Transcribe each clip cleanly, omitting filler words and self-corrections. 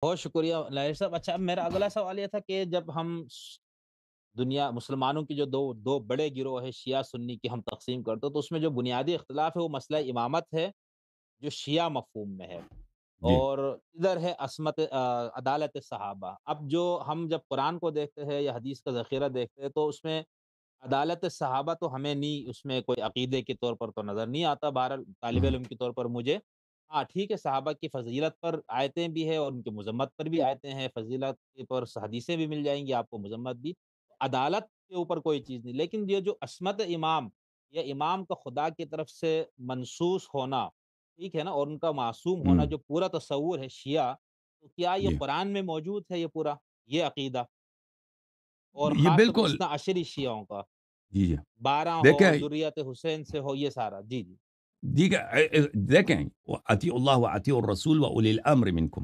بہت شکریہ لاہر صاحب۔ اچھا، اب میرا اگلا سوال یہ تھا کہ جب ہم دنیا مسلمانوں کی جو دو دو بڑے گروہ ہے شیعہ سنی کی ہم تقسیم کرتے ہیں، تو اس میں جو بنیادی اختلاف ہے وہ مسئلہ امامت ہے، جو شیعہ مفہوم میں ہے، جی اور ادھر ہے عصمت عدالت صحابہ۔ اب جو ہم جب قرآن کو دیکھتے ہیں یا حدیث کا ذخیرہ دیکھتے ہیں تو اس میں عدالت صحابہ تو ہمیں نہیں، اس میں کوئی عقیدے کے طور پر تو نظر نہیں آتا، بہرحال طالب ہوں، علم کے طور پر مجھے ہاں ٹھیک ہے، صحابہ کی فضیلت پر آیتیں بھی ہیں اور ان کی مذمت پر بھی آیتیں ہیں، فضیلت کے پر حدیثیں بھی مل جائیں گی آپ کو، مذمت بھی، عدالت کے اوپر کوئی چیز نہیں، لیکن یہ جو عصمت امام یا امام کا خدا کی طرف سے منصوص ہونا، ٹھیک ہے نا، اور ان کا معصوم ہوں، ہونا جو پورا تصور ہے شیعہ، تو کیا یہ جی قرآن میں موجود ہے یہ پورا یہ عقیدہ، اور یہ خاص طور پہ بالکل اثنا عشری شیعوں کا، جی جی 12 ہو، دیکھیں ذریت حسین سے ہو، یہ سارا؟ جی جی دیکھیں اطیع اللہ و اطیع الرسول و اولی الامر منکم،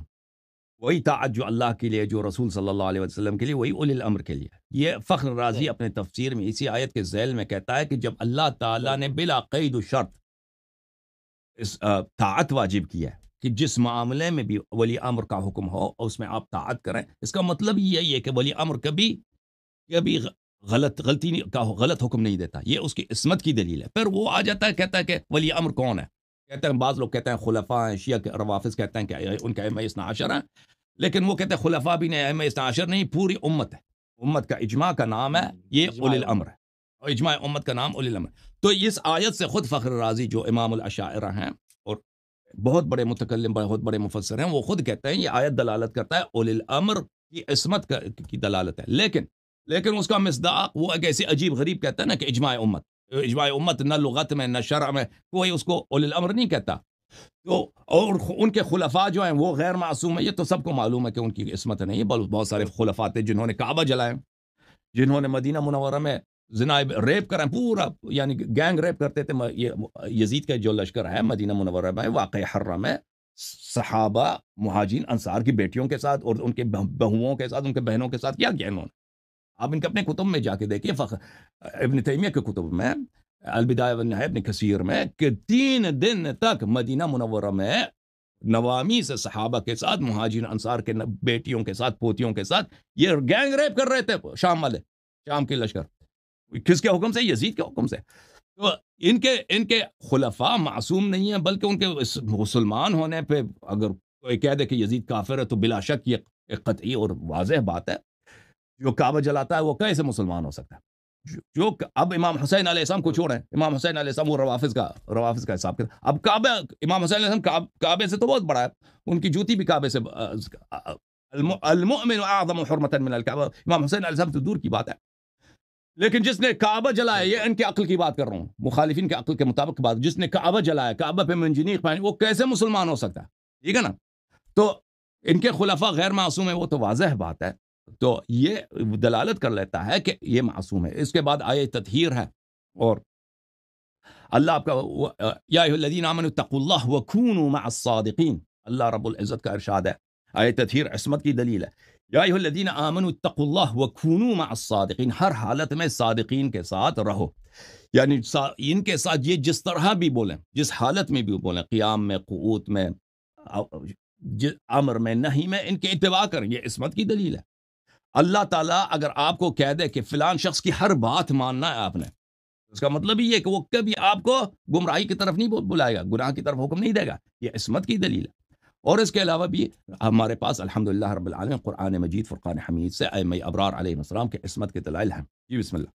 وہی طاعت جو اللہ کے لیے، جو رسول صلی اللہ علیہ وسلم کے لیے، وہی اولی الامر کے لیے۔ یہ فخر رازی صحیح اپنے تفسیر میں اسی آیت کے ذیل میں کہتا ہے کہ جب اللہ تعالیٰ نے بالکل بلا قید و شرط اس طاعت واجب کی ہے کہ جس معاملے میں بھی ولی امر کا حکم ہو اور اس میں آپ طاعت کریں، اس کا مطلب یہی ہے کہ ولی امر کبھی کبھی غلط حکم نہیں دیتا، یہ اس کی عصمت کی دلیل ہے۔ پھر وہ آ جاتا ہے کہتا ہے کہ ولی امر کون ہے، کہتے ہیں بعض لوگ کہتے ہیں خلفاء ہیں، شیعہ کے روافظ کہتے ہیں کہ ان کے ائمہ اثنا عشر ہیں، لیکن وہ کہتے ہیں خلفاء بھی نہیں، ائمہ اثنا عشر نہیں، پوری امت ہے، امت کا اجماع کا نام ہے یہ اولی اجماع الامر امت، ہے، اور اجماع امت کا نام اولی الامر۔ تو اس آیت سے خود فخر رازی جو امام الاشاعرہ ہیں اور بہت بڑے متکلم، بہت بڑے مفسر ہیں، وہ خود کہتے ہیں یہ آیت دلالت کرتا ہے اولی الامر کی عصمت کی دلالت ہے، لیکن اس کا مصداق وہ ایک ایسی عجیب غریب کہتا ہے نا کہ اجماع امت نہ لغت میں نہ شرع میں کوئی اس کو اولی الامر نہیں کہتا۔ تو اور ان کے خلفاء جو ہیں وہ غیر معصوم ہیں، یہ تو سب کو معلوم ہے کہ ان کی عصمت نہیں ہے، بہت سارے بالکل خلفاء تھے جنہوں نے کعبہ جلائے، جنہوں نے مدینہ منورہ میں زنا ریپ کریں پورا، یعنی گینگ ریپ کرتے تھے۔ یہ یزید کا جو لشکر ہے مدینہ منورہ میں واقع حرہ میں صحابہ مہاجرین انصار کی بیٹیوں کے ساتھ اور ان کے بہوؤں کے ساتھ، ان کے بہنوں کے ساتھ کیا کیا انہوں نے، آپ ان کے اپنے کتب میں جا کے دیکھیے، ابن تیمیہ کے کتب میں، البدایہ والنہایہ ابن کثیر میں، کہ 3 دن تک مدینہ منورہ میں نوامی سے صحابہ کے ساتھ، مہاجرین انصار کے بیٹیوں کے ساتھ، پوتیوں کے ساتھ یہ گینگ ریپ کر رہے تھے شام والے، شام کے لشکر، کس کے حکم سے؟ یزید کے حکم سے۔ تو ان کے خلفاء معصوم نہیں ہیں، بلکہ ان کے مسلمان ہونے پہ اگر کوئی کہہ دے کہ یزید کافر ہے تو بلا شک یہ ایک قطعی اور واضح بات ہے۔ جو کعبہ جلاتا ہے وہ کیسے مسلمان ہو سکتا ہے؟ اب امام حسین علیہ السلام کو چھوڑیں، امام حسین علیہ السلام وہ روافظ کا حساب کریں، اب کعبہ، امام حسین علیہ السلام کعبے سے تو بہت بڑا ہے، ان کی جوتی بھی کعبے سے، المؤمن اعظم حرمتا من الکعبہ، امام حسین علیہ السلام تو دور کی بات ہے، لیکن جس نے کعبہ جلایا، یہ بالکل ان کی عقل کی بات کر رہا ہوں، مخالفین کے عقل کے مطابق بات، جس نے کعبہ جلایا، کعبہ پہ منجنیق پہنی، وہ کیسے مسلمان ہو سکتا ہے؟ ٹھیک ہے نا؟ تو ان کے خلفاء غیر معصوم ہیں، وہ تو واضح بات ہے، تو یہ دلالت کر لیتا ہے کہ یہ معصوم ہے۔ اس کے بعد آیہ تطہیر ہے، اور اللہ آپ کا یا ایھا الذین آمنوا اتقوا اللہ وکونوا مع الصادقین، اللہ رب العزت کا ارشاد ہے، آیہ تطہیر عصمت کی دلیل ہے، یا ایھا الذین آمنوا اتقوا اللہ وکونوا مع الصادقین، ہر حالت میں صادقین کے ساتھ رہو، یعنی ان کے ساتھ یہ جس طرح بھی بولیں، جس حالت میں بھی بولیں، قیام میں، قعود میں، امر میں، نہیں میں، ان کے اتباع کریں، یہ عصمت کی دلیل ہے۔ اللہ تعالیٰ اگر آپ کو کہہ دے کہ فلان شخص کی ہر بات ماننا ہے آپ نے، اس کا مطلب یہ ہے کہ وہ کبھی آپ کو گمراہی کی طرف نہیں بلائے گا، گناہ کی طرف حکم نہیں دے گا، یہ عصمت کی دلیل ہے۔ اور اس کے علاوہ بھی ہمارے پاس الحمدللہ رب العالمین قرآن مجید، فرقان حمید سے ائمہ ابرار علیہ السلام کے عصمت کے دلائل ہیں۔ جی بسم اللہ۔